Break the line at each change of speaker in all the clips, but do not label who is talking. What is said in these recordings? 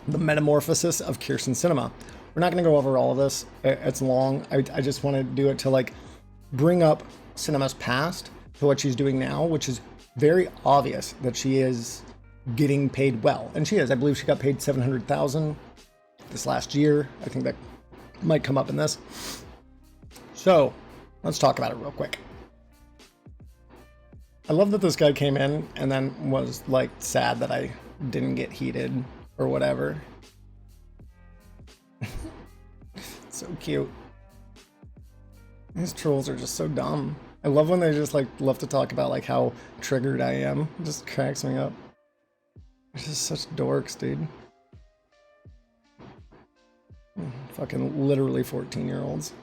The Metamorphosis of Krysten Sinema. We're not going to go over all of this. It's long. I just want to do it to like bring up Sinema's past to what she's doing now, which is very obvious that she is getting paid well. And she is. I believe she got paid $700,000 this last year. I think that might come up in this. So let's talk about it real quick. I love that this guy came in and then was like sad that I didn't get heated or whatever. So cute. These trolls are just so dumb. I love when they just like love to talk about like how triggered I am. It just cracks me up. They're just such dorks, dude. Fucking literally 14-year-olds.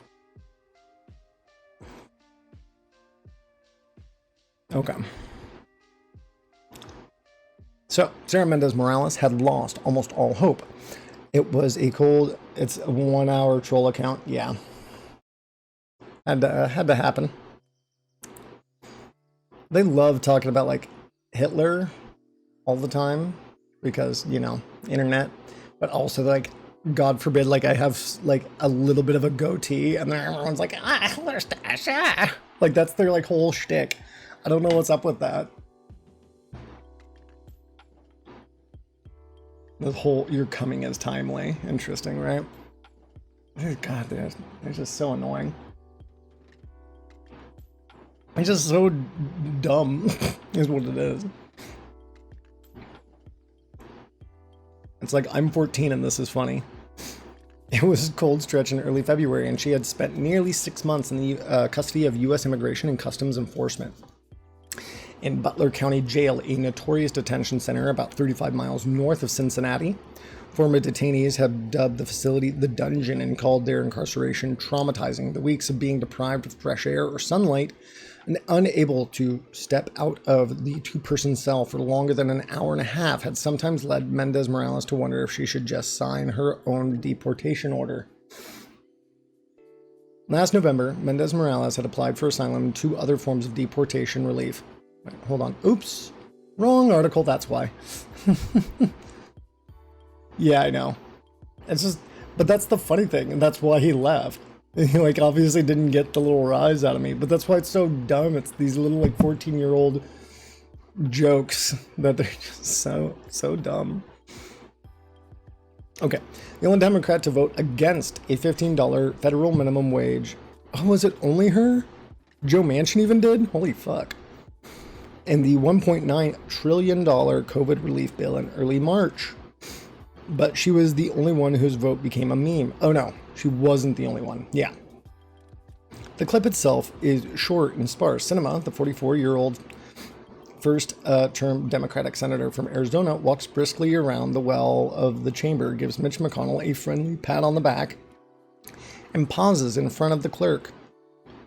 Okay. So, Sarah Mendez Morales had lost almost all hope. It's a 1-hour troll account. Yeah. Had to happen. They love talking about like Hitler all the time because, you know, internet, but also like, God forbid, like I have like a little bit of a goatee and then everyone's like, Hitler stash, ah. Like that's their like whole shtick. I don't know what's up with that. The whole "you're coming" is timely. Interesting, right? God, they're just so annoying. It's just so dumb, is what it is. It's like, I'm 14 and this is funny. It was a cold stretch in early February and she had spent nearly 6 months in the custody of U.S. Immigration and Customs Enforcement in Butler County Jail, a notorious detention center about 35 miles north of Cincinnati. Former detainees have dubbed the facility the dungeon and called their incarceration traumatizing. The weeks of being deprived of fresh air or sunlight and unable to step out of the two-person cell for longer than an hour and a half had sometimes led Mendez Morales to wonder if she should just sign her own deportation order. Last November, Mendez Morales had applied for asylum and 2 other forms of deportation relief. Wait, hold on. Oops. Wrong article, that's why. Yeah, I know. It's just, but that's the funny thing, and that's why he left. He like obviously didn't get the little rise out of me, but that's why it's so dumb. It's these little like 14-year-old jokes that they're just so dumb. Okay, the only Democrat to vote against a $15 federal minimum wage. Oh, was it only her? Joe Manchin even did? Holy fuck. And the $1.9 trillion COVID relief bill in early March. But she was the only one whose vote became a meme. Oh no, she wasn't the only one. Yeah. The clip itself is short and sparse. Sinema, the 44-year-old first-term Democratic senator from Arizona, walks briskly around the well of the chamber, gives Mitch McConnell a friendly pat on the back, and pauses in front of the clerk.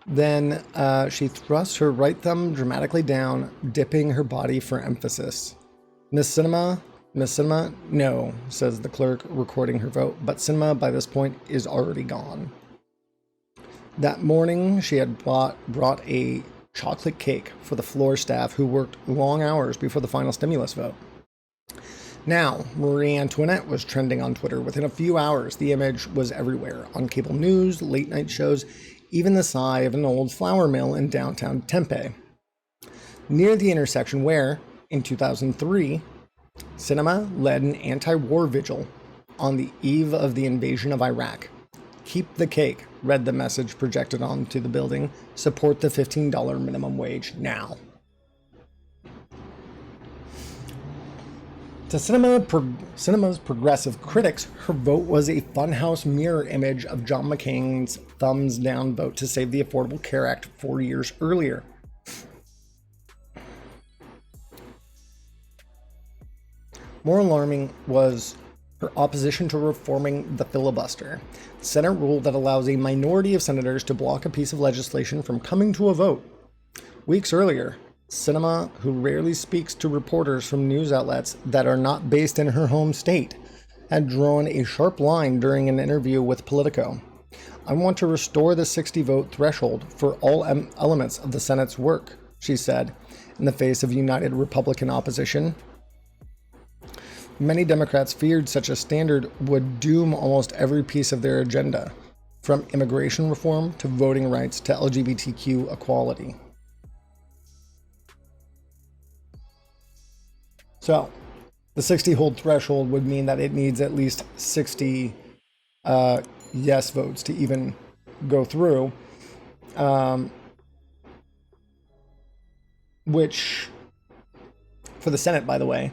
Then she thrusts her right thumb dramatically down, dipping her body for emphasis. Miss Sinema, no, says the clerk, recording her vote, but Sinema by this point is already gone. That morning, she had brought a chocolate cake for the floor staff who worked long hours before the final stimulus vote. Now, Marie Antoinette was trending on Twitter. Within a few hours, the image was everywhere, on cable news, late night shows, even the side of an old flour mill in downtown Tempe. Near the intersection where, in 2003, Sinema led an anti-war vigil on the eve of the invasion of Iraq. Keep the cake, read the message projected onto the building. Support the $15 minimum wage now. To Sinema's progressive critics, her vote was a funhouse mirror image of John McCain's thumbs down vote to save the Affordable Care Act 4 years earlier. More alarming was her opposition to reforming the filibuster. The Senate rule that allows a minority of senators to block a piece of legislation from coming to a vote. Weeks earlier, Sinema, who rarely speaks to reporters from news outlets that are not based in her home state, had drawn a sharp line during an interview with Politico. I want to restore the 60-vote threshold for all elements of the Senate's work, she said, in the face of united Republican opposition. Many Democrats feared such a standard would doom almost every piece of their agenda, from immigration reform to voting rights to LGBTQ equality. So, the 60 hold threshold would mean that it needs at least 60 yes votes to even go through, which, for the Senate, by the way,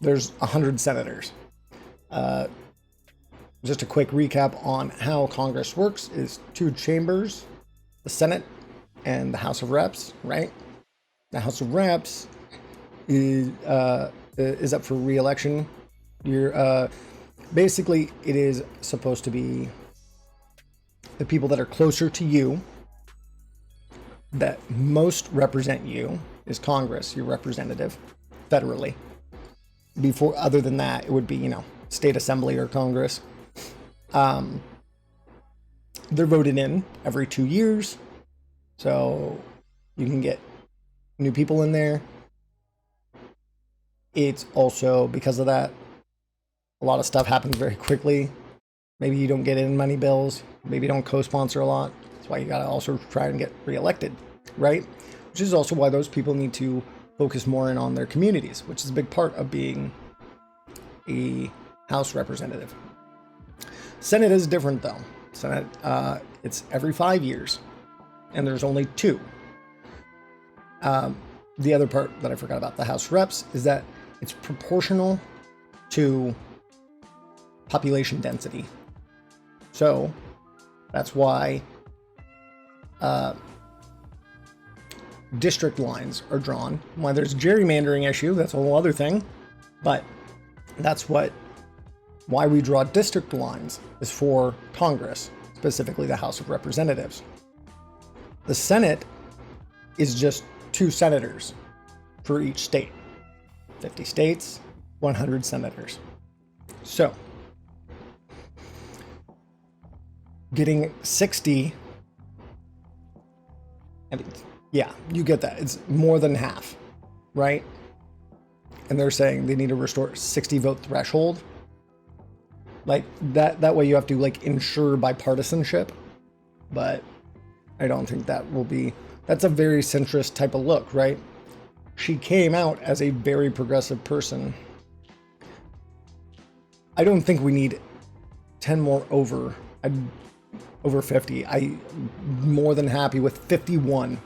there's 100 senators. Just a quick recap on how Congress works is 2 chambers, the Senate and the House of Reps, right? The House of Reps is up for re-election. Basically, it is supposed to be the people that are closer to you, that most represent you, is Congress, your representative, federally. Before, other than that, it would be, state assembly or Congress. They're voted in every 2 years, so you can get new people in there. It's also, because of that, a lot of stuff happens very quickly. Maybe you don't get in money bills. Maybe you don't co-sponsor a lot. That's why you got to also try and get reelected, right? Which is also why those people need to focus more in on their communities, which is a big part of being a House representative. Senate is different, though. Senate, it's every 5 years, and there's only 2. The other part that I forgot about the House Reps is that it's proportional to population density. So that's why district lines are drawn. Why there's a gerrymandering issue, that's a whole other thing. But that's why we draw district lines, is for Congress, specifically the House of Representatives. The Senate is just 2 senators for each state. 50 states, 100 senators. So, getting 60, I mean, yeah, you get that. It's more than half, right? And they're saying they need to restore 60 vote threshold. Like that way you have to ensure bipartisanship, but I don't think that will be, that's a very centrist type of look, right? She came out as a very progressive person. I don't think we need 10 more over 50. I'm more than happy with 51.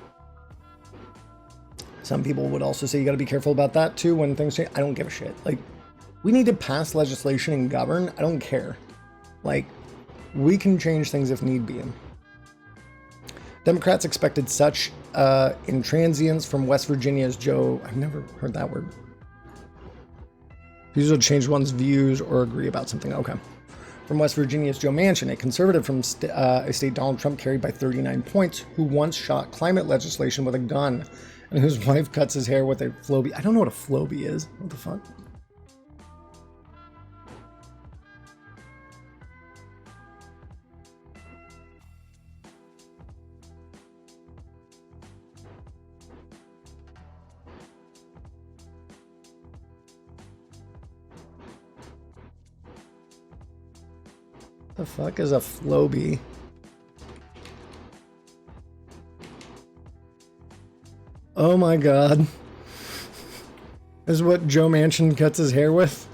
Some people would also say you got to be careful about that too when things change. I don't give a shit. We need to pass legislation and govern. I don't care. We can change things if need be. Democrats expected such intransience from West Virginia's Joe. I've never heard that word. These will change one's views or agree about something. Okay. From West Virginia's Joe Manchin, a conservative from a state Donald Trump carried by 39 points, who once shot climate legislation with a gun, and whose wife cuts his hair with a Flowbee. I don't know what a Flowbee is. What the fuck? The fuck is a Flowbee? Oh my god. This is what Joe Manchin cuts his hair with?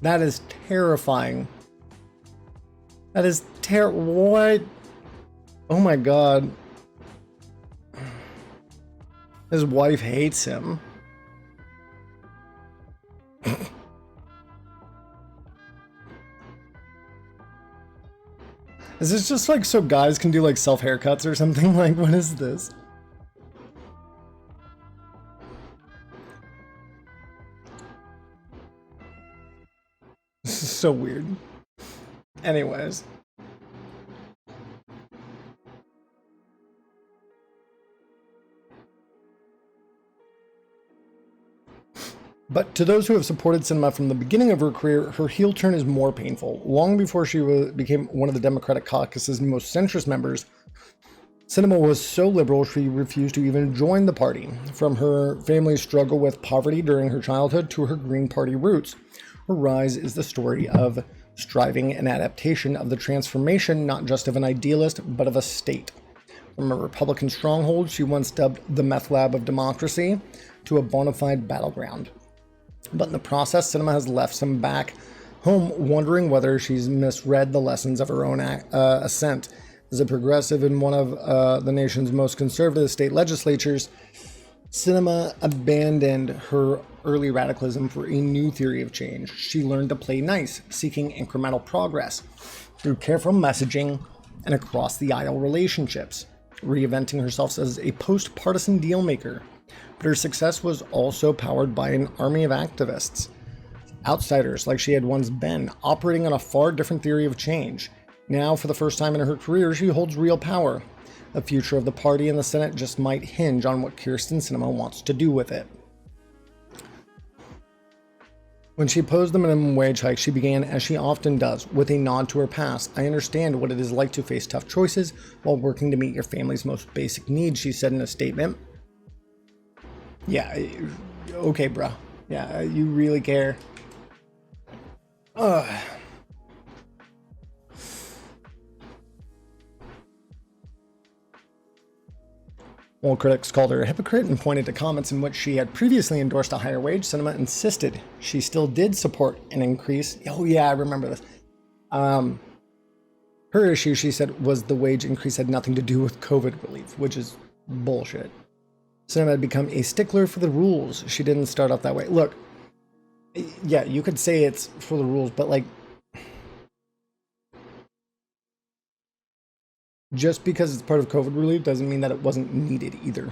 That is terrifying. That is what? Oh my god. His wife hates him. Is this just so guys can do self haircuts or something? What is this? This is so weird. Anyways. But to those who have supported Sinema from the beginning of her career, her heel turn is more painful. Long before she became one of the Democratic caucus's most centrist members, Sinema was so liberal she refused to even join the party. From her family's struggle with poverty during her childhood to her Green Party roots, her rise is the story of striving and adaptation, of the transformation not just of an idealist but of a state. From a Republican stronghold she once dubbed the meth lab of democracy to a bona fide battleground. But in the process, Sinema has left some back home wondering whether she's misread the lessons of her own ascent. As a progressive in one of the nation's most conservative state legislatures, Sinema abandoned her early radicalism for a new theory of change. She learned to play nice, seeking incremental progress through careful messaging and across-the-aisle relationships, reinventing herself as a post-partisan dealmaker. But her success was also powered by an army of activists, outsiders like she had once been, operating on a far different theory of change. Now, for the first time in her career, she holds real power. The future of the party and the Senate just might hinge on what Krysten Sinema wants to do with it. When she opposed the minimum wage hike, she began, as she often does, with a nod to her past. "I understand what it is like to face tough choices while working to meet your family's most basic needs," she said in a statement. Yeah, okay, bruh. Yeah, you really care. While critics called her a hypocrite and pointed to comments in which she had previously endorsed a higher wage, Sinema insisted she still did support an increase. Oh yeah, I remember this. Her issue, she said, was the wage increase had nothing to do with COVID relief, which is bullshit. Sinema had become a stickler for the rules. She didn't start off that way. Look, yeah, you could say it's for the rules, but like, just because it's part of COVID relief doesn't mean that it wasn't needed either.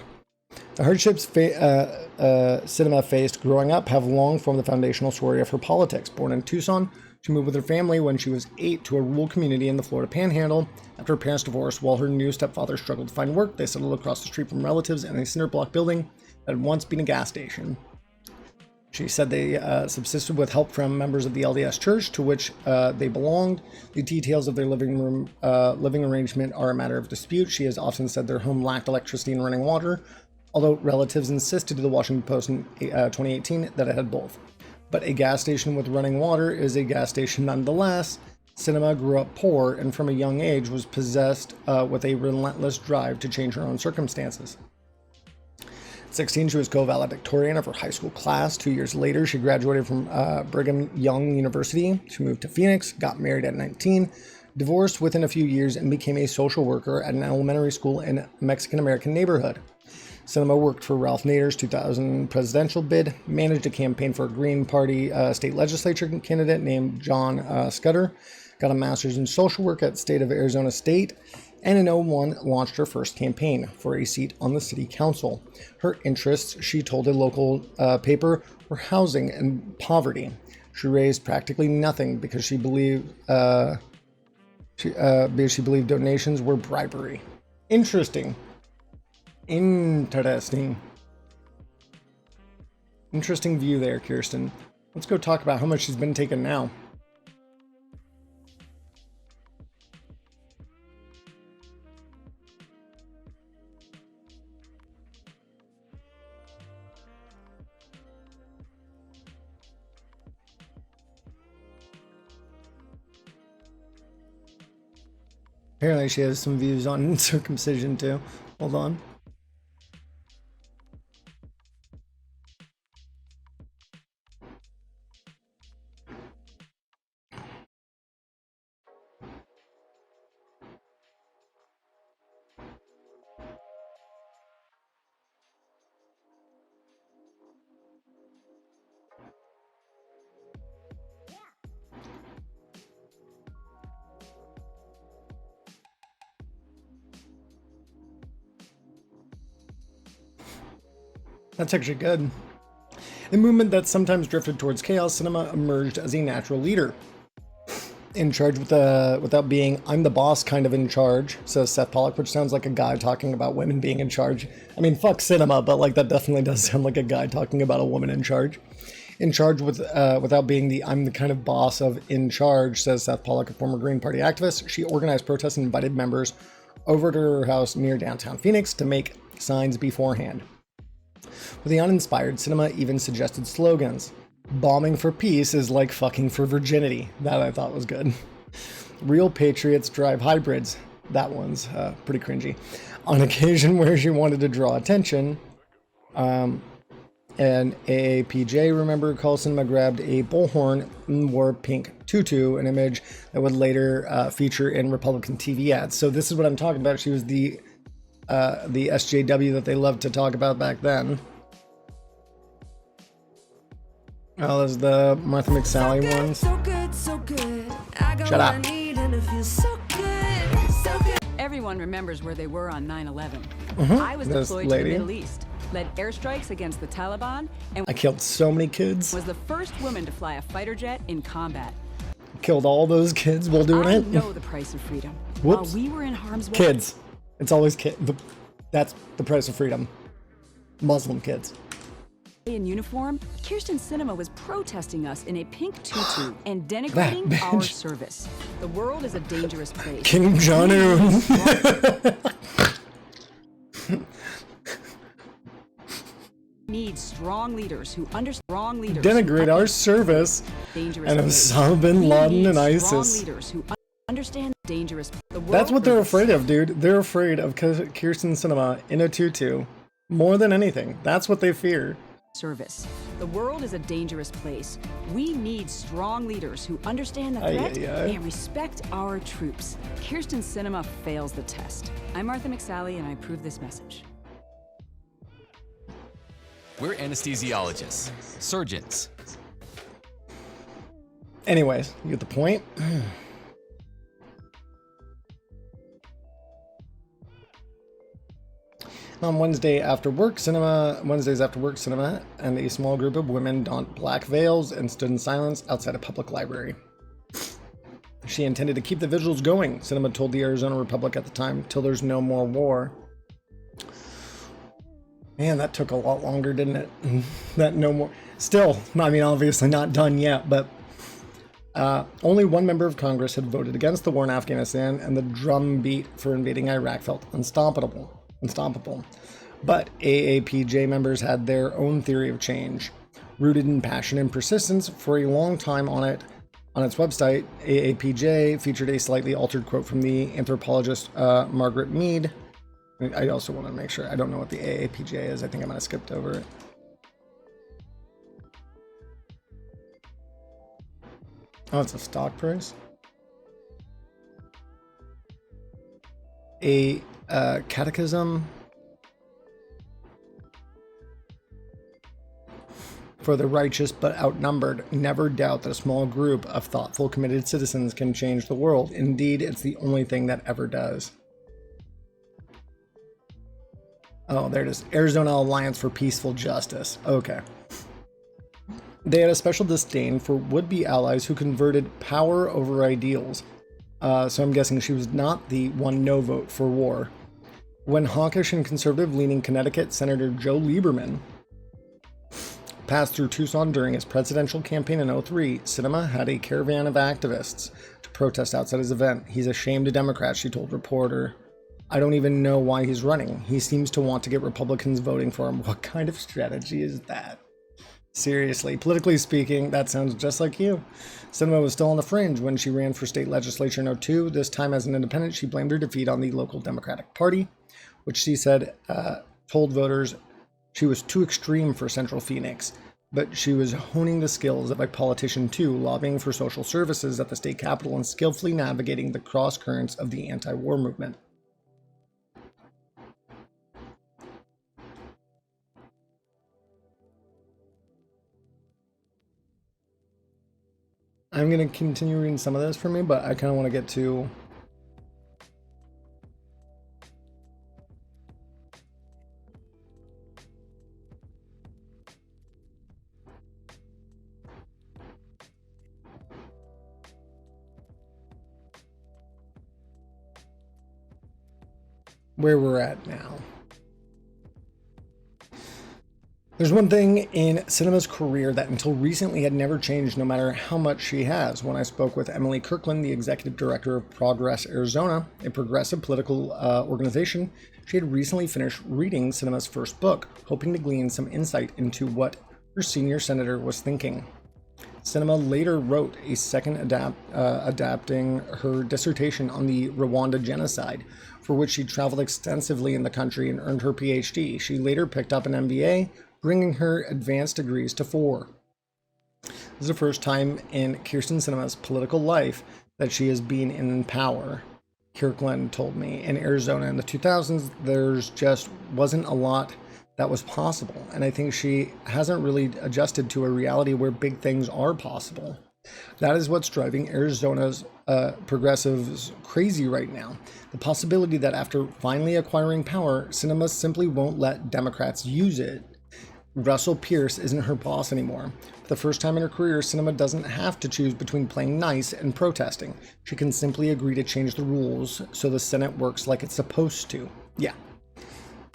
The hardships Sinema faced growing up have long formed the foundational story of her politics. Born in Tucson, she moved with her family when she was 8 to a rural community in the Florida Panhandle. After her parents divorced, while her new stepfather struggled to find work, they settled across the street from relatives in a cinder block building that had once been a gas station. She said they subsisted with help from members of the LDS Church to which they belonged. The details of their living arrangement are a matter of dispute. She has often said their home lacked electricity and running water, although relatives insisted to the Washington Post in 2018 that it had both. But a gas station with running water is a gas station nonetheless. Sinema grew up poor and from a young age was possessed with a relentless drive to change her own circumstances. At 16, she was co-valedictorian of her high school class. 2 years later, she graduated from Brigham Young University. She moved to Phoenix, got married at 19, divorced within a few years, and became a social worker at an elementary school in a Mexican-American neighborhood. Sinema worked for Ralph Nader's 2000 presidential bid, managed a campaign for a Green Party state legislature candidate named John Scudder, got a master's in social work at State of Arizona State, and in 2001 launched her first campaign for a seat on the city council. Her interests, she told a local paper, were housing and poverty. She raised practically nothing because she believed donations were bribery. Interesting view there, Krysten. Let's go talk about how much she's been taken now. Apparently she has some views on circumcision too. Hold on. That's actually good. A movement that sometimes drifted towards chaos, Sinema emerged as a natural leader. In charge without being "I'm the boss" kind of in charge, says Seth Pollock, which sounds like a guy talking about women being in charge. I mean, fuck Sinema, but like that definitely does sound like a guy talking about a woman in charge. In charge without being the "I'm the kind of boss" of in charge, says Seth Pollock, a former Green Party activist. She organized protests and invited members over to her house near downtown Phoenix to make signs beforehand. With the uninspired, Sinema even suggested slogans. Bombing for peace is like fucking for virginity. That I thought was good. Real patriots drive hybrids. That one's pretty cringy. On occasion where she wanted to draw attention, and AAPJ, remember, Sinema grabbed a bullhorn and wore pink tutu, an image that would later feature in Republican TV ads. So this is what I'm talking about. She was the SJW that they loved to talk about back then. Oh, there's the Martha McSally ones. Shut up.
Everyone remembers where they were on 9/11. I was
This
deployed
lady.
to the Middle East, led airstrikes against the Taliban, and
I killed so many kids.
was the first woman to fly a fighter jet in combat.
Killed all those kids while doing
I
it.
know the price of freedom.
Whoops.
While we were in harm's way,
Kids. It's always kids. That's the price of freedom. Muslim kids.
in uniform, Krysten Sinema was protesting us in a pink tutu and
That
denigrating
bitch.
our service. The world is a dangerous place.
Kim Jong-un.
Need strong leaders who understand strong leaders.
Denigrate our service.
Dangerous
And
place.
Osama bin
We
Laden
need
and
strong
ISIS.
leaders who understand dangerous. The world
That's what they're
versus
afraid of, dude. They're afraid of Krysten Sinema in a tutu. More than anything. That's what they fear.
service. The world is a dangerous place. We need strong leaders who understand the
Aye,
threat
aye, aye.
and respect our troops. Krysten Sinema fails the test. I'm Martha McSally, and I approve this message.
We're anesthesiologists, surgeons.
Anyways, you get the point. On Wednesdays after work, Sinema and a small group of women donned black veils and stood in silence outside a public library. She intended to keep the vigils going, Sinema told the Arizona Republic at the time, till there's no more war. Man, that took a lot longer, didn't it? That no more. Still, I mean, obviously not done yet, but only one member of Congress had voted against the war in Afghanistan, and the drumbeat for invading Iraq felt unstoppable. But AAPJ members had their own theory of change, rooted in passion and persistence. For a long time on its website, AAPJ featured a slightly altered quote from the anthropologist Margaret Mead. I also want to make sure, I don't know what the AAPJ is. I think I might have skipped over it. Oh, it's a stock price. A catechism for the righteous but outnumbered. Never doubt that a small group of thoughtful, committed citizens can change the world. Indeed, it's the only thing that ever does. Oh, there it is. Arizona Alliance for Peaceful Justice. Okay. They had a special disdain for would-be allies who converted power over ideals. So I'm guessing she was not the one no vote for war. When hawkish and conservative-leaning Connecticut Senator Joe Lieberman passed through Tucson during his presidential campaign in 2003, Sinema had a caravan of activists to protest outside his event. He's a shame to Democrats, she told reporter. I don't even know why he's running. He seems to want to get Republicans voting for him. What kind of strategy is that? Seriously, politically speaking, that sounds just like you. Sinema was still on the fringe when she ran for state legislature in 2002. This time as an independent, she blamed her defeat on the local Democratic Party, which she said told voters she was too extreme for Central Phoenix. But she was honing the skills of a politician too, lobbying for social services at the state capitol and skillfully navigating the cross currents of the anti-war movement. I'm going to continue reading some of this for me, but I kind of want to get to where we're at now. There's one thing in Sinema's career that until recently had never changed, no matter how much she has. When I spoke with Emily Kirkland, the executive director of Progress Arizona, a progressive political organization, she had recently finished reading Sinema's first book, hoping to glean some insight into what her senior senator was thinking. Sinema later wrote a second adapting her dissertation on the Rwanda genocide, for which she traveled extensively in the country and earned her PhD. She later picked up an MBA, bringing her advanced degrees to 4. This is the first time in Krysten Sinema's political life that she has been in power. Kirkland told me in Arizona in the 2000s, there's just wasn't a lot that was possible. And I think she hasn't really adjusted to a reality where big things are possible. That is what's driving Arizona's progressives crazy right now. The possibility that after finally acquiring power, Sinema simply won't let Democrats use it. Russell Pierce isn't her boss anymore. For the first time in her career, Sinema doesn't have to choose between playing nice and protesting. She can simply agree to change the rules so the Senate works like it's supposed to. Yeah,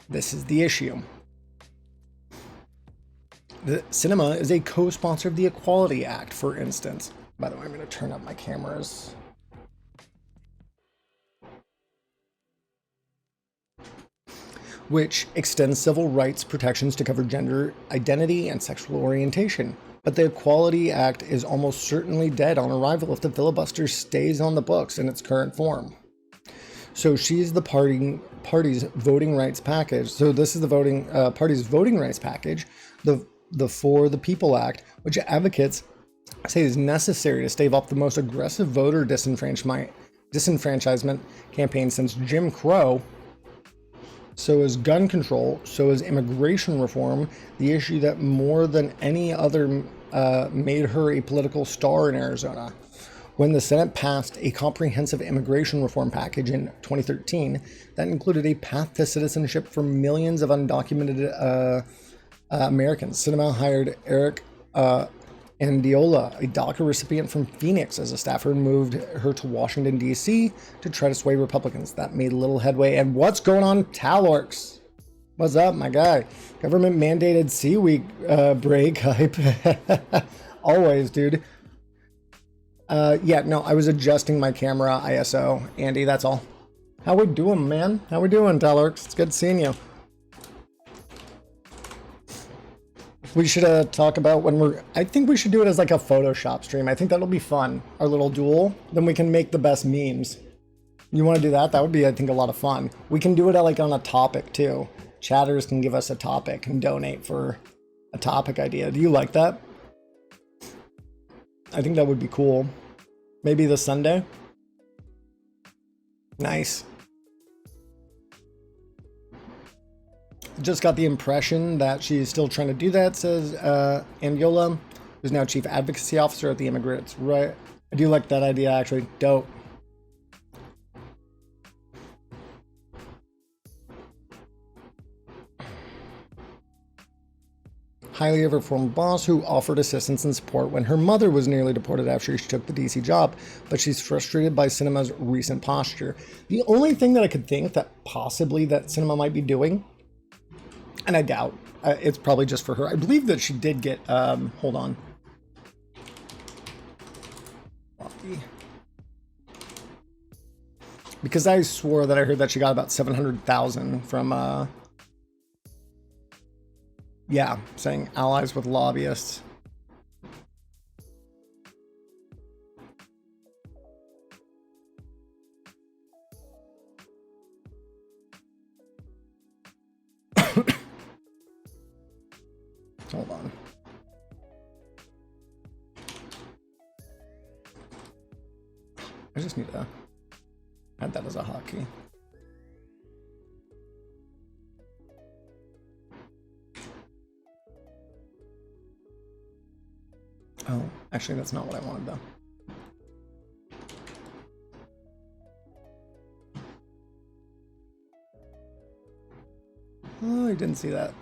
this is the issue. The Sinema is a co-sponsor of the Equality Act, for instance. By the way, I'm going to turn up my cameras. Which extends civil rights protections to cover gender identity and sexual orientation. But the Equality Act is almost certainly dead on arrival if the filibuster stays on the books in its current form. So she's the party's voting rights package. So this is the party's voting rights package, the For the People Act, which advocates say is necessary to stave off the most aggressive voter disenfranchisement campaign since Jim Crow. So is gun control, so is immigration reform, the issue that more than any other made her a political star in Arizona. When the Senate passed a comprehensive immigration reform package in 2013 that included a path to citizenship for millions of undocumented Americans, Sinema hired Eric Andiola, a DACA recipient from Phoenix, as a staffer, and moved her to Washington, D.C. to try to sway Republicans. That made little headway. And what's going on, Talorks? What's up, my guy? Government mandated seaweed break hype. Always, dude. Yeah, no, I was adjusting my camera ISO, Andy, that's all. How we doing, man? How we doing, Talorks? It's good seeing you. We should talk about when I think we should do it as like a Photoshop stream. I think that'll be fun. Our little duel. Then we can make the best memes. You want to do that? That would be, I think, a lot of fun. We can do it like on a topic too. Chatters can give us a topic and donate for a topic idea. Do you like that? I think that would be cool. Maybe this Sunday. Nice. Just got the impression that she's still trying to do that, says Ambiola, who's now Chief Advocacy Officer at the Immigrants. Right. I do like that idea, actually. Dope. Highly of her former boss who offered assistance and support when her mother was nearly deported after she took the DC job, but she's frustrated by Sinema's recent posture. The only thing that I could think that possibly that Sinema might be doing, and I doubt, it's probably just for her. I believe that she did get, hold on. Because I swore that I heard that she got about 700,000 from, yeah, saying allies with lobbyists. Hold on. I just need to add that as a hotkey. Oh, actually, that's not what I wanted, though. Oh, I didn't see that.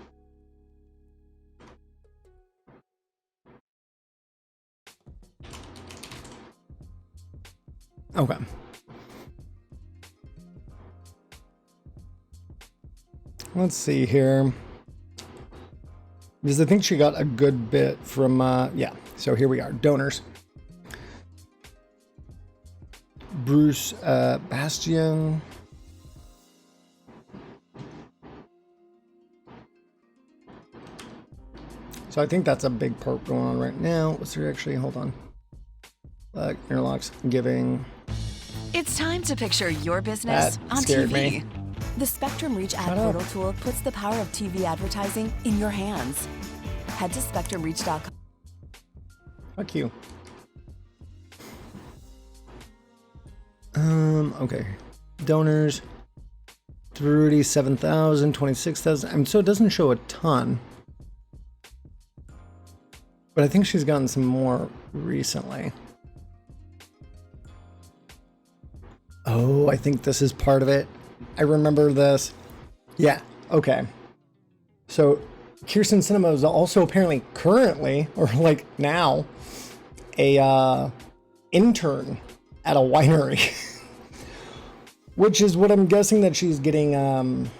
Okay. Let's see here. Because I think she got a good bit from, yeah. So here we are, donors. Bruce Bastian. So I think that's a big part going on right now. What's there actually? Hold on. Interlocks, giving.
It's time to picture your business
That
on
scared
TV.
me.
The Spectrum Reach Ad
Shut up.
Portal tool puts the power of TV advertising in your hands. Head to SpectrumReach.com.
Fuck you. Okay. Donors. 37,000, 26,000. I mean, so it doesn't show a ton. But I think she's gotten some more recently. Oh, I think this is part of it. I remember this. Yeah, okay. So Krysten Sinema is also apparently currently, or like now, a intern at a winery. Which is what I'm guessing that she's getting, I'm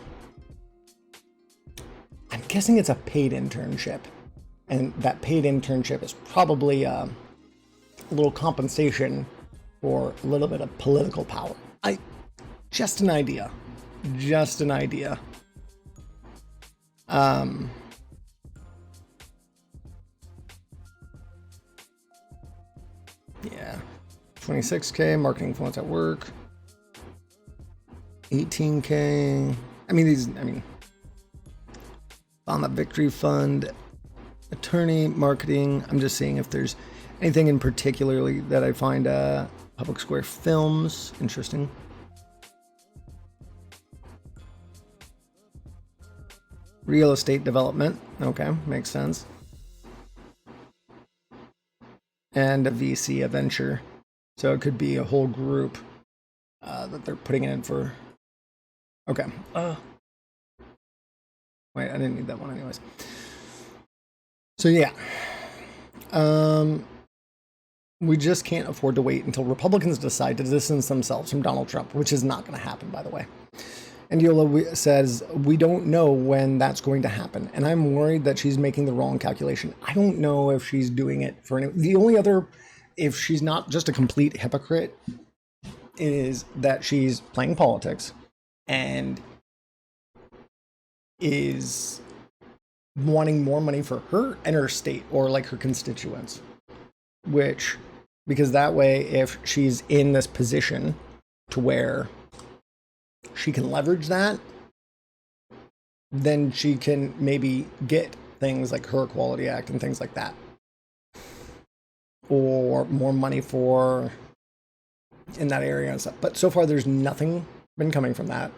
guessing it's a paid internship. And that paid internship is probably a little compensation for a little bit of political power. Just an idea. Just an idea. Yeah. 26K, marketing influence at work. 18K. On the victory fund. Attorney, marketing. I'm just seeing if there's anything in particularly that I find Public Square Films interesting. Real estate development. Okay, makes sense. And a VC, a venture. So it could be a whole group that they're putting in for. Okay. Wait, I didn't need that one anyways. So yeah, we just can't afford to wait until Republicans decide to distance themselves from Donald Trump, which is not going to happen, by the way. And Yola says, we don't know when that's going to happen. And I'm worried that she's making the wrong calculation. I don't know if she's doing it for any. The only other, if she's not just a complete hypocrite, is that she's playing politics and is wanting more money for her and her state or like her constituents, which, because that way, if she's in this position to where she can leverage that, then she can maybe get things like her Equality Act and things like that, or more money for in that area and stuff. But so far, there's nothing been coming from that.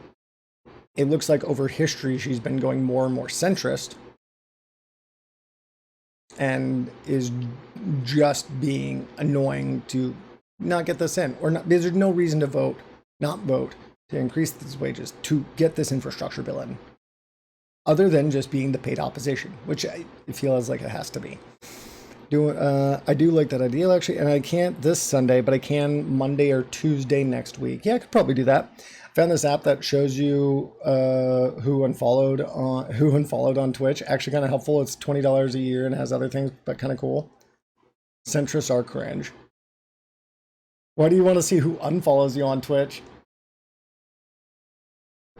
It looks like over history, she's been going more and more centrist and is just being annoying to not get this in, or not, because there's no reason to not vote to increase these wages to get this infrastructure bill in, other than just being the paid opposition, which I feel like it has to be. I do like that idea actually, and I can't this Sunday, but I can Monday or Tuesday next week. Yeah, I could probably do that. I found this app that shows you who unfollowed on Twitch. Actually, kind of helpful. It's $20 a year and has other things, but kind of cool. Centrists are cringe. Why do you want to see who unfollows you on Twitch?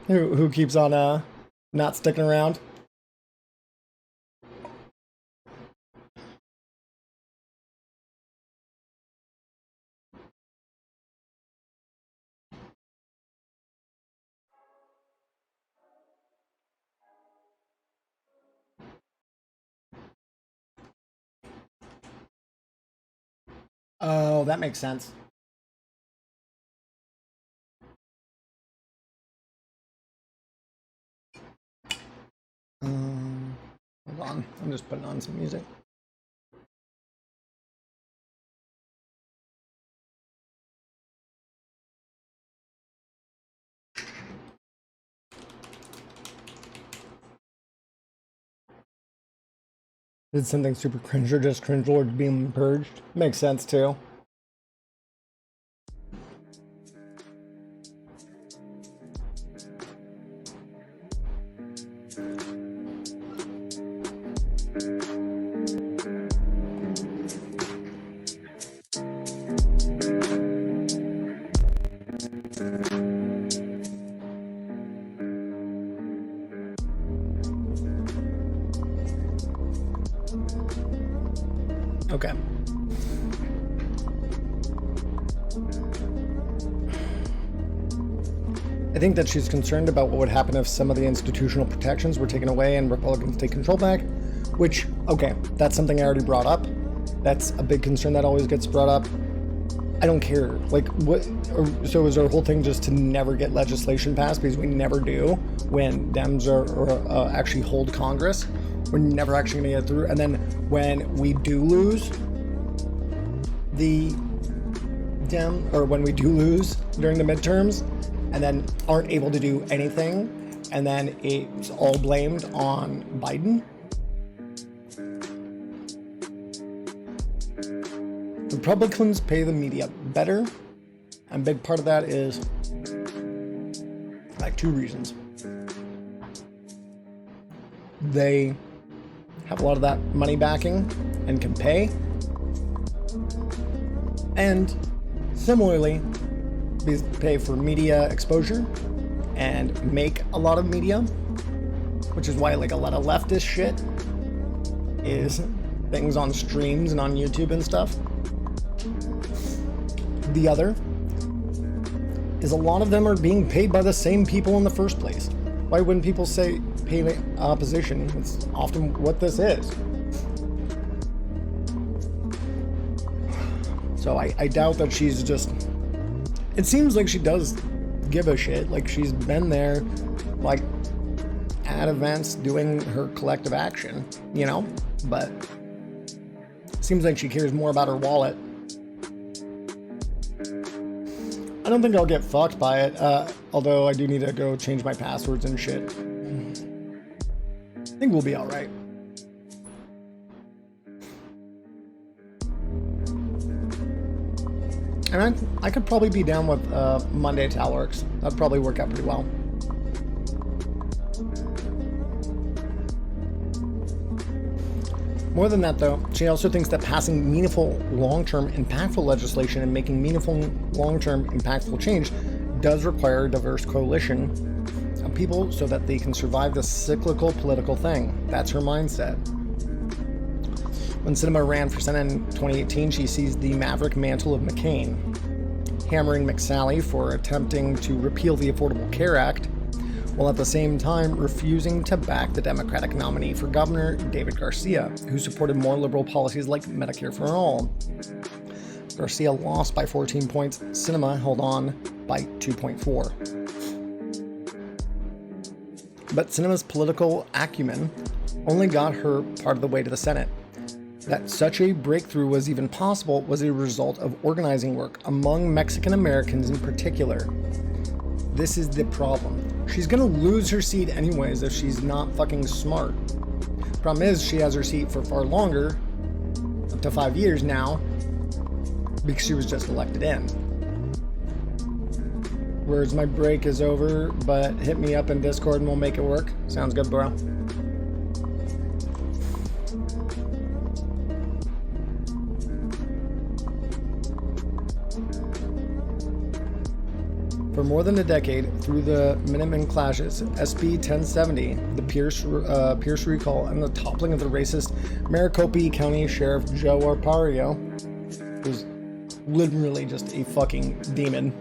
Who keeps on not sticking around? Oh, that makes sense. Hold on, I'm just putting on some music. Did something super cringe or just cringe lords being purged? Makes sense too. Okay. I think that she's concerned about what would happen if some of the institutional protections were taken away and Republicans take control back, which, okay, that's something I already brought up. That's a big concern that always gets brought up. I don't care. Like, what? So is our whole thing just to never get legislation passed because we never do when Dems are actually hold Congress? We're never actually going to get through. And then when we do lose when we do lose during the midterms and then aren't able to do anything, and then it's all blamed on Biden. Republicans pay the media better, and a big part of that is like two reasons. They have a lot of that money backing and can pay, and similarly pay for media exposure and make a lot of media, which is why like a lot of leftist shit is things on streams and on YouTube and stuff. The other is a lot of them are being paid by the same people in the first place. Why wouldn't people say pay the opposition? It's often what this is. So I doubt that she's just... It seems like she does give a shit. Like she's been there, like at events doing her collective action, you know? But it seems like she cares more about her wallet. I don't think I'll get fucked by it, although I do need to go change my passwords and shit. I think we'll be alright. And I could probably be down with Monday Talworks. That'd probably work out pretty well. More than that, though, she also thinks that passing meaningful, long-term, impactful legislation and making meaningful, long-term, impactful change does require a diverse coalition of people so that they can survive this cyclical political thing. That's her mindset. When Sinema ran for Senate in 2018, she seized the maverick mantle of McCain, hammering McSally for attempting to repeal the Affordable Care Act, while at the same time refusing to back the Democratic nominee for governor, David Garcia, who supported more liberal policies like Medicare for All. Garcia lost by 14 points. Sinema held on by 2.4. But Sinema's political acumen only got her part of the way to the Senate. That such a breakthrough was even possible was a result of organizing work among Mexican Americans in particular. This is the problem. She's gonna lose her seat anyways if she's not fucking smart. Problem is, she has her seat for far longer, up to 5 years now, because she was just elected in. Words, my break is over, but hit me up in Discord and we'll make it work. Sounds good, bro. For more than a decade, through the Minuteman clashes, SB 1070, the Pierce recall, and the toppling of the racist Maricopa County Sheriff Joe Arpaio, who's literally just a fucking demon.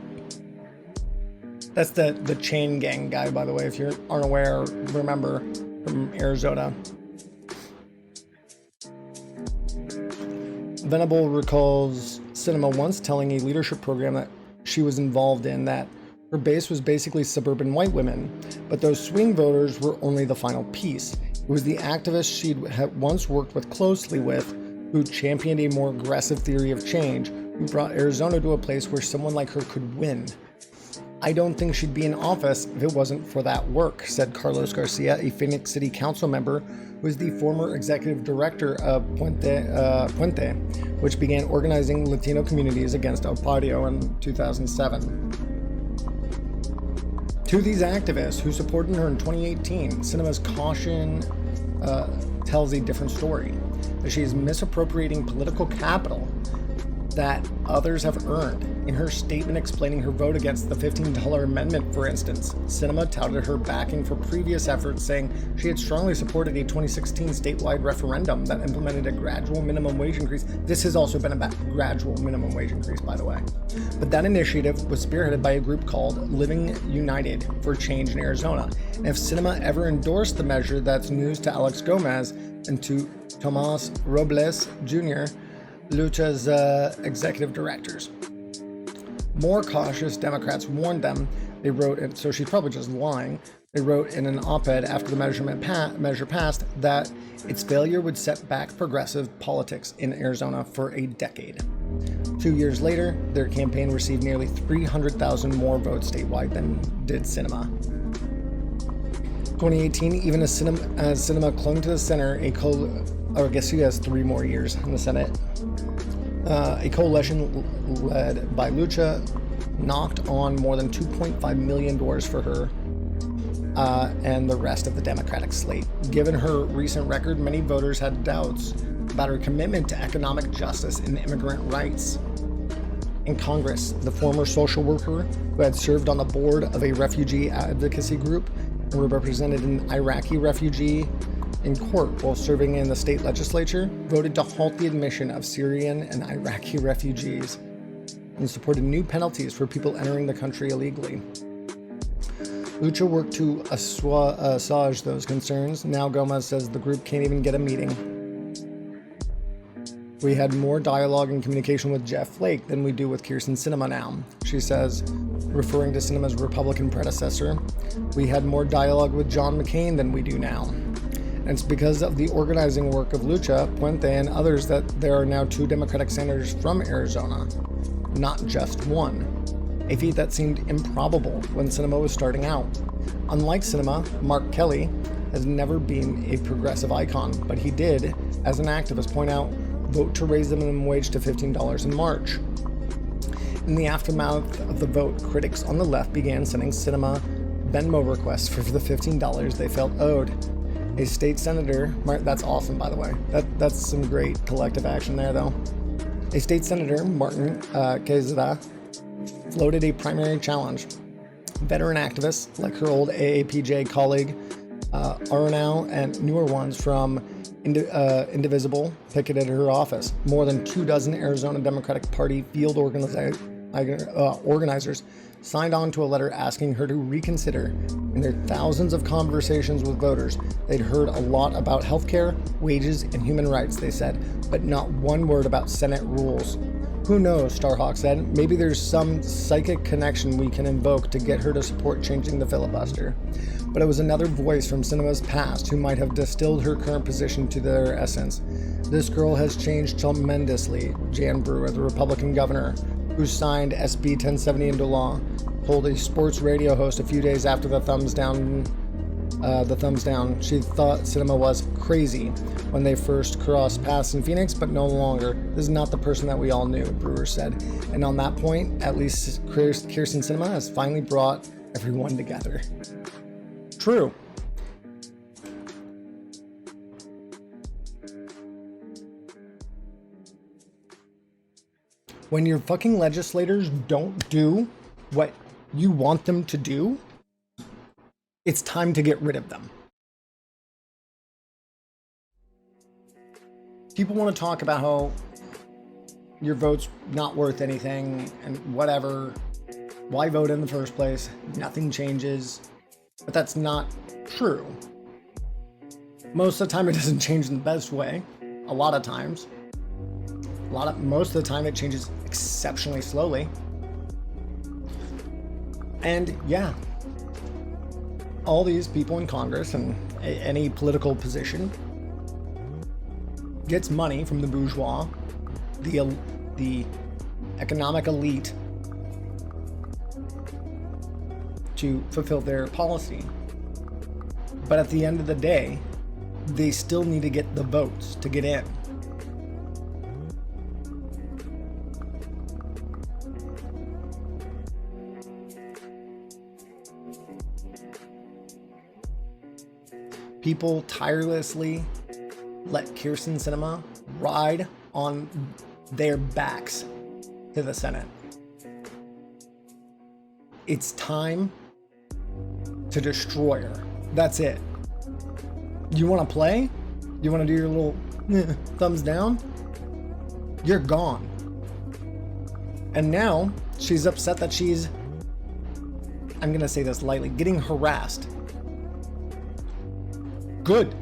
That's the chain gang guy, by the way, if you aren't aware, remember, from Arizona. Venable recalls Sinema once telling a leadership program that she was involved in that her base was basically suburban white women, but those swing voters were only the final piece. It was the activists she'd once worked closely with who championed a more aggressive theory of change, who brought Arizona to a place where someone like her could win. I don't think she'd be in office if it wasn't for that work, said Carlos Garcia, a Phoenix City Council member who is the former executive director of Puente, which began organizing Latino communities against Arpaio in 2007. To these activists who supported her in 2018, Sinema's caution tells a different story, that she is misappropriating political capital that others have earned. In her statement explaining her vote against the $15 amendment, for instance, Sinema touted her backing for previous efforts, saying she had strongly supported a 2016 statewide referendum that implemented a gradual minimum wage increase. This has also been a gradual minimum wage increase, by the way. But that initiative was spearheaded by a group called Living United for Change in Arizona. And if Sinema ever endorsed the measure, that's news to Alex Gomez and to Tomas Robles Jr., Lucha's executive directors. More cautious Democrats warned them. They wrote, and so she's probably just lying. They wrote in an op-ed after the measure passed that its failure would set back progressive politics in Arizona for a decade. 2 years later, their campaign received nearly 300,000 more votes statewide than did Sinema. 2018, even as Sinema clung to the center, I guess he has 3 more years in the Senate. A coalition led by Lucha knocked on more than $2.5 million doors for her and the rest of the Democratic slate. Given her recent record, many voters had doubts about her commitment to economic justice and immigrant rights. In Congress, the former social worker who had served on the board of a refugee advocacy group and represented an Iraqi refugee in court while serving in the state legislature, voted to halt the admission of Syrian and Iraqi refugees and supported new penalties for people entering the country illegally. Lucha worked to assuage those concerns. Now Gomez says the group can't even get a meeting. We had more dialogue and communication with Jeff Flake than we do with Krysten Sinema now, she says, referring to Sinema's Republican predecessor. We had more dialogue with John McCain than we do now. And it's because of the organizing work of Lucha, Puente, and others that there are now 2 Democratic senators from Arizona, not just one. A feat that seemed improbable when Sinema was starting out. Unlike Sinema, Mark Kelly has never been a progressive icon, but he did, as an activist, point out, vote to raise the minimum wage to $15 in March. In the aftermath of the vote, critics on the left began sending Sinema Venmo requests for the $15 they felt owed. A state senator, that's awesome, by the way. That's some great collective action there, though. A state senator, Martin Quezada, floated a primary challenge. Veteran activists, like her old AAPJ colleague, Arnau, and newer ones from Indivisible, picketed her office. More than 24 Arizona Democratic Party field organizers signed on to a letter asking her to reconsider. In their thousands of conversations with voters, they'd heard a lot about healthcare, wages, and human rights, they said, but not one word about Senate rules. Who knows, Starhawk said. Maybe there's some psychic connection we can invoke to get her to support changing the filibuster. But it was another voice from Sinema's past who might have distilled her current position to their essence. This girl has changed tremendously, Jan Brewer, the Republican governor, who signed SB 1070 into law, told a sports radio host a few days after the thumbs down, she thought Sinema was crazy when they first crossed paths in Phoenix, but no longer. This is not the person that we all knew, Brewer said. And on that point, at least Krysten Sinema has finally brought everyone together. True. When your fucking legislators don't do what you want them to do, it's time to get rid of them. People want to talk about how your vote's not worth anything and whatever. Why vote in the first place? Nothing changes. But that's not true. Most of the time it doesn't change in the best way. A lot of times. Most of the time it changes exceptionally slowly. And yeah, all these people in Congress and any political position gets money from the bourgeois, the economic elite, to fulfill their policy. But at the end of the day, they still need to get the votes to get in. People tirelessly let Krysten Sinema ride on their backs to the Senate. It's time to destroy her. That's it. You want to play? You want to do your little thumbs down? You're gone. And now she's upset that she's, I'm going to say this lightly, getting harassed. Good.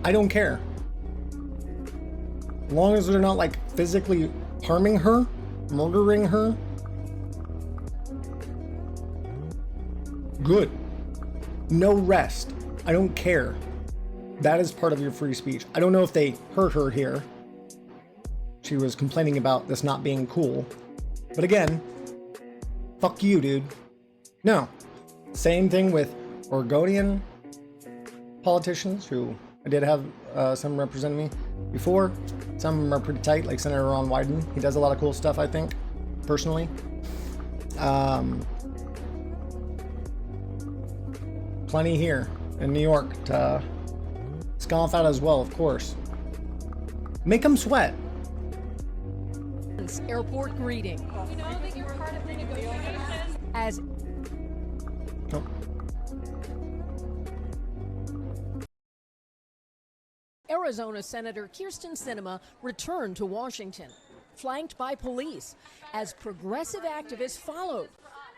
I don't care. As long as they're not like physically harming her, murdering her. Good. No rest. I don't care. That is part of your free speech. I don't know if they hurt her here. She was complaining about this not being cool. But again, fuck you, dude. No. Same thing with Oregonian politicians who I did have some representing me before. Some of them are pretty tight, like Senator Ron Wyden. He does a lot of cool stuff, I think, personally. Plenty here in New York to scoff at as well, of course. Make them sweat.
Airport greeting. We know that you're part of the negotiations. As
Oh.
Arizona Senator Krysten Sinema returned to Washington, flanked by police, as progressive activists followed,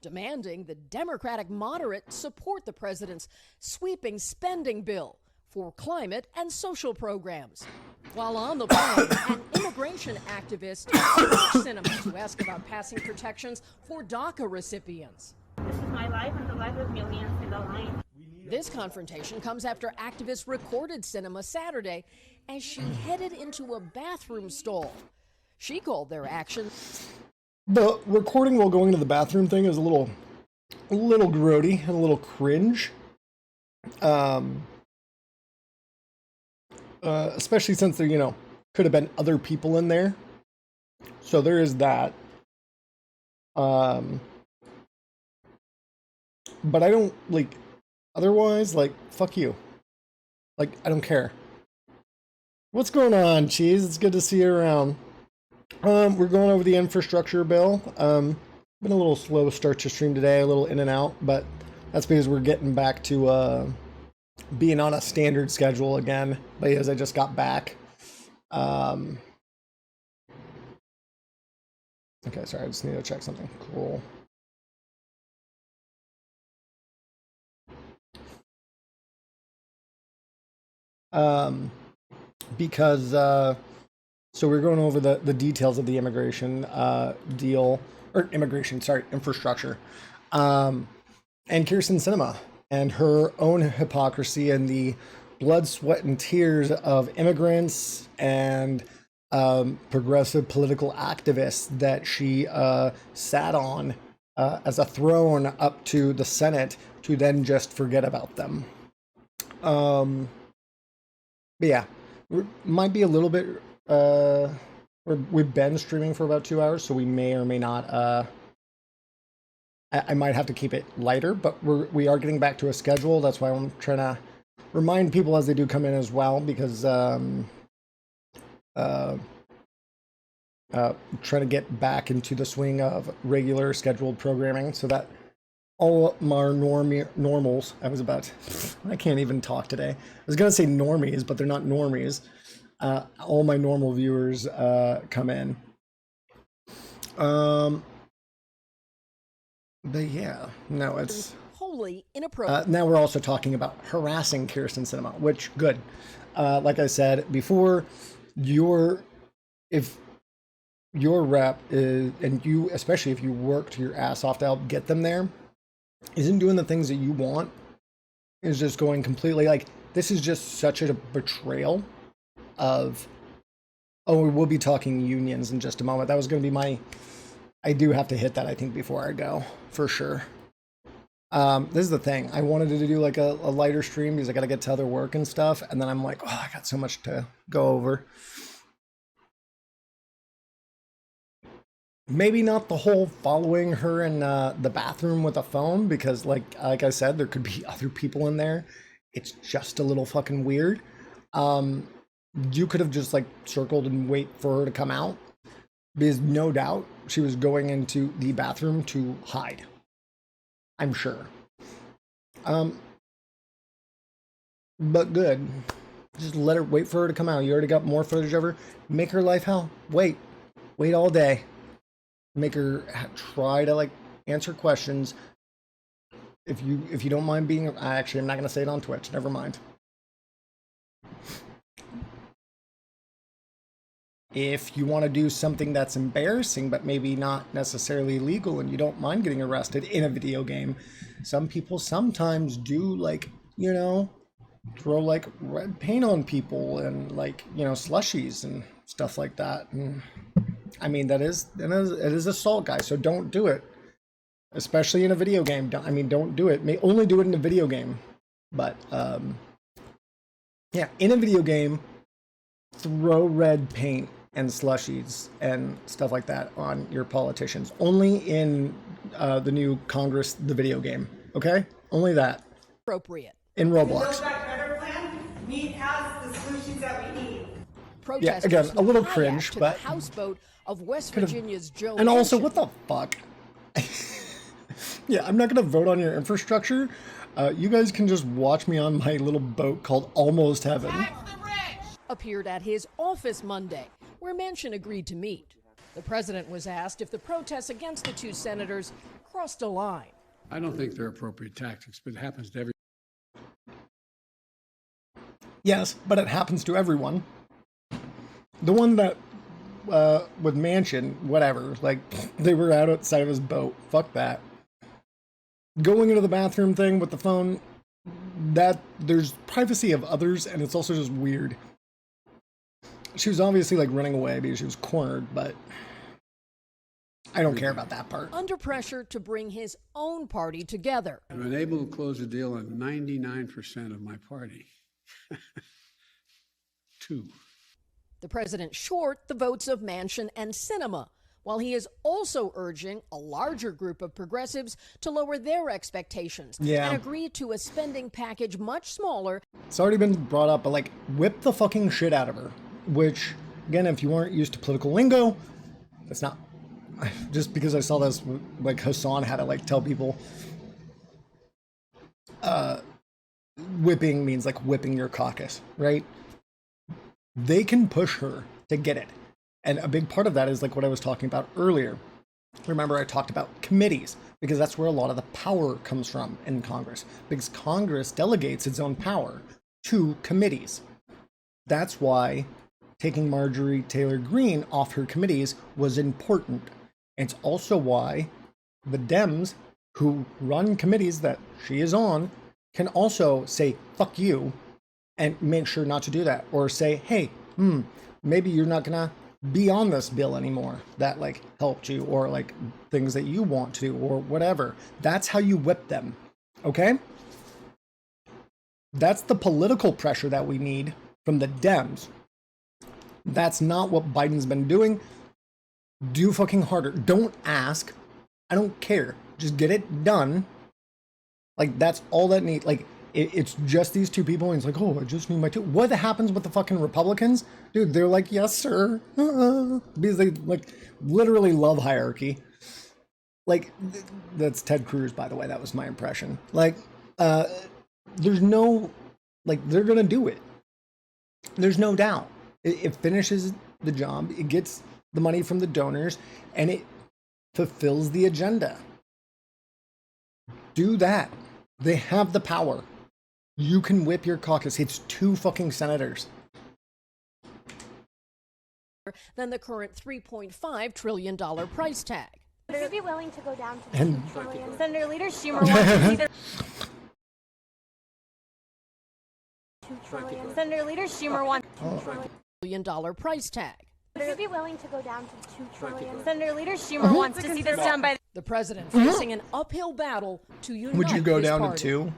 demanding the Democratic moderate support the president's sweeping spending bill for climate and social programs. While on the plane, an immigration activist approached Sinema to ask about passing protections for DACA recipients.
This is my life and the life of millions in the line.
This confrontation comes after activists recorded Sinema Saturday as she headed into a bathroom stall. She called their action.
The recording while going to the bathroom thing is a little grody and a little cringe. Especially since there, could have been other people in there. So there is that. But I don't, otherwise, fuck you. I don't care. What's going on, Cheese? It's good to see you around. We're going over the infrastructure bill. Been a little slow start to stream today, a little in and out, but that's because we're getting back to being on a standard schedule again, because I just got back. Okay, sorry, I just need to check something. Cool. Because so we're going over the details of the immigration infrastructure. And Krysten Sinema and her own hypocrisy and the blood, sweat, and tears of immigrants and progressive political activists that she sat on as a throne up to the Senate to then just forget about them. But yeah, might be a little bit, we've been streaming for about 2 hours, so we may or may not, I might have to keep it lighter, but we are getting back to a schedule. That's why I'm trying to remind people as they do come in as well, because trying to get back into the swing of regular scheduled programming so that all our normals, I can't even talk today. I was going to say normies, but they're not normies. All my normal viewers come in. But yeah, no, it's
Wholly inappropriate.
now we're also talking about harassing Krysten Sinema, which good. Like I said before, if your rep is, and you, especially if you worked your ass off to help get them there, isn't doing the things that you want, is just going completely this is just such a betrayal of, we'll be talking unions in just a moment. That was going to be I do have to hit that, I think, before I go, for sure. This is the thing. I wanted to do a lighter stream because I got to get to other work and stuff. And then I'm like, I got so much to go over. Maybe not the whole following her in the bathroom with a phone, because like I said, there could be other people in there. It's just a little fucking weird. You could have just circled and wait for her to come out. Because no doubt she was going into the bathroom to hide. I'm sure. But good. Just let her, wait for her to come out. You already got more footage of her. Make her life hell. Wait all day. Make her try to like answer questions. If you don't mind being, actually, I'm not gonna say it on Twitch. Never mind. If you want to do something that's embarrassing, but maybe not necessarily legal, and you don't mind getting arrested in a video game, some people sometimes do, like, you know, throw like red paint on people and like, you know, slushies and stuff like that. And I mean, it is assault, guys. So don't do it, especially in a video game. Don't do it. May only do it in a video game. But yeah, in a video game, throw red paint and slushies and stuff like that on your politicians. Only in the new Congress, the video game. Okay, only that.
Appropriate.
In Roblox.
Meat has the solutions that we need.
Yeah, again, a little cringe, but
the houseboat of West Virginia's Joe.
And also,
Manchin.
what the fuck? Yeah, I'm not gonna vote on your infrastructure. You guys can just watch me on my little boat called Almost Heaven.
Appeared at his office Monday, where Manchin agreed to meet. The president was asked if the protests against the two senators crossed a line.
I don't think they're appropriate tactics, but it happens to every.
Yes, but it happens to everyone. The one that with Manchin, whatever, like they were out outside of his boat. Fuck that. Going into the bathroom thing with the phone, that there's privacy of others, and it's also just weird. She was obviously like running away because she was cornered, but I don't care about that part.
Under pressure to bring his own party together.
I've been able to close a deal on 99% of my party. 2.
The president short the votes of Manchin and Sinema, while he is also urging a larger group of progressives to lower their expectations and agree to a spending package much smaller.
It's already been brought up, but like, whip the fucking shit out of her. Which, again, if you aren't used to political lingo, it's not. Just because I saw this, like Hassan had to like tell people, whipping means like whipping your caucus, right? They can push her to get it. And a big part of that is like what I was talking about earlier. Remember, I talked about committees, because that's where a lot of the power comes from in Congress, because Congress delegates its own power to committees. That's why taking Marjorie Taylor Greene off her committees was important. It's also why the Dems who run committees that she is on can also say, fuck you, and make sure not to do that. Or say, hey, maybe you're not gonna be on this bill anymore that like helped you, or like things that you want to, or whatever. That's how you whip them, okay? That's the political pressure that we need from the Dems. That's not what Biden's been doing. Do fucking harder. Don't ask. I don't care. Just get it done. Like, that's all that need. Like, it's just these two people, and it's like, oh, I just need my two. What happens with the fucking Republicans? Dude, they're like, yes, sir. Because they, like, literally love hierarchy. Like, that's Ted Cruz, by the way. That was my impression. Like, there's no, like, they're gonna do it. There's no doubt. It finishes the job. It gets the money from the donors, and it fulfills the agenda. Do that. They have the power. You can whip your caucus. It's 2 fucking senators.
Than the current $3.5 trillion price tag.
Would you be willing to go down to
And-
$2 trillion? Senator Leader Schumer wants to see the $2 trillion. Senator Leader Schumer wants $2
$1 price tag.
Would you be willing to go down to $2 trillion? Senator Leader Schumer wants to see this done by
the president facing an uppill battle to unite
Would you go
his
down
party.
to 2?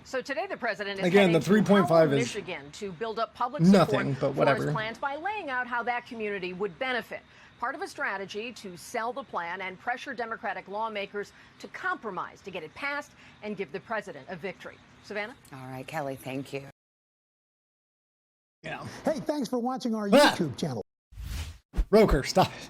So today the president is
Again, the
heading to
3.5
Howell,
is
Michigan to build up public
nothing,
support
but whatever.
for his plans by laying out how that community would benefit. Part of a strategy to sell the plan and pressure Democratic lawmakers to compromise to get it passed and give the president a victory. Savannah?
All right, Kelly, thank you.
Yeah.
Hey, thanks for watching our YouTube channel.
Roker, stop it.